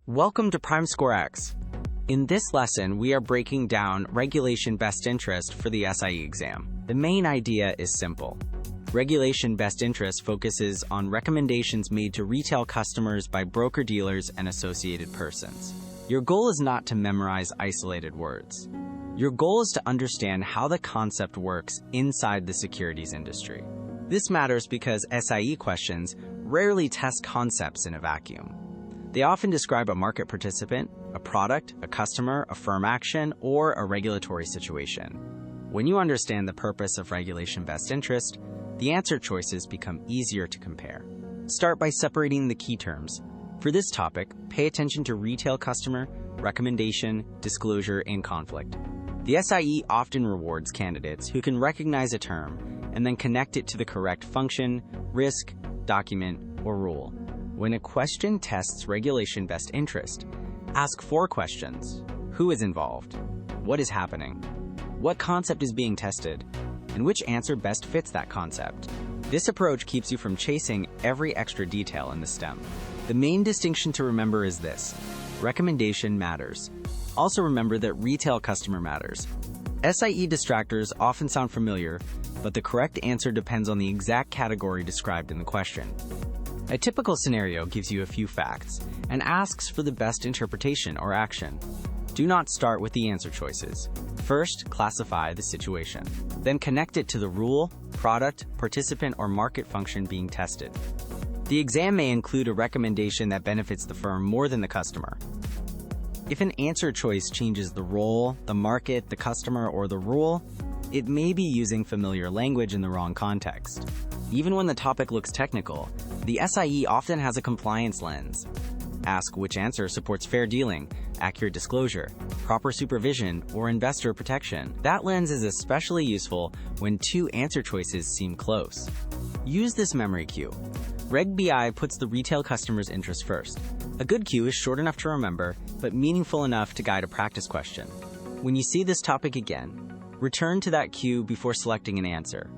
Welcome to PrimeScoreX. In this lesson, we are breaking down Regulation Best Interest for the SIE exam. The main idea is simple. Regulation Best Interest focuses on recommendations made to retail customers by broker-dealers and associated persons. Your goal is not to memorize isolated words. Your goal is to understand how the concept works inside the securities industry. This matters because SIE questions rarely test concepts in a vacuum. They often describe a market participant, a product, a customer, a firm action, or a regulatory situation. When you understand the purpose of Regulation Best Interest, the answer choices become easier to compare. Start by separating the key terms. For this topic, pay attention to retail customer, recommendation, disclosure, and conflict. The SIE often rewards candidates who can recognize a term and then connect it to the correct function, risk, document, or rule. When a question tests Regulation Best Interest, ask 4 questions. Who is involved? What is happening? What concept is being tested? And which answer best fits that concept? This approach keeps you from chasing every extra detail in the STEM. The main distinction to remember is this: recommendation matters. Also remember that retail customer matters. SIE distractors often sound familiar, but the correct answer depends on the exact category described in the question. A typical scenario gives you a few facts and asks for the best interpretation or action. Do not start with the answer choices. First, classify the situation. Then connect it to the rule, product, participant, or market function being tested. The exam may include a recommendation that benefits the firm more than the customer. If an answer choice changes the role, the market, the customer, or the rule, it may be using familiar language in the wrong context. Even when the topic looks technical, the SIE often has a compliance lens. Ask which answer supports fair dealing, accurate disclosure, proper supervision, or investor protection. That lens is especially useful when 2 answer choices seem close. Use this memory cue. Reg BI puts the retail customer's interest first. A good cue is short enough to remember, but meaningful enough to guide a practice question. When you see this topic again, return to that cue before selecting an answer.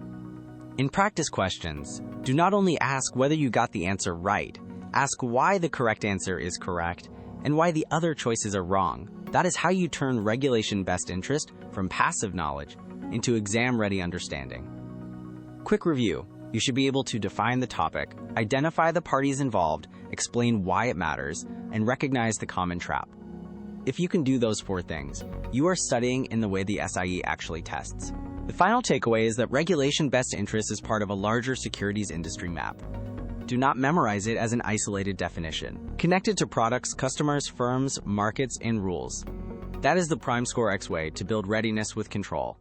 In practice questions, do not only ask whether you got the answer right, ask why the correct answer is correct and why the other choices are wrong. That is how you turn Regulation Best Interest from passive knowledge into exam-ready understanding. Quick review. You should be able to define the topic, identify the parties involved, explain why it matters, and recognize the common trap. If you can do those 4 things, you are studying in the way the SIE actually tests. The final takeaway is that Regulation Best Interest is part of a larger securities industry map. Do not memorize it as an isolated definition. Connect it to products, customers, firms, markets, and rules. That is the PrimeScoreX way to build readiness with control.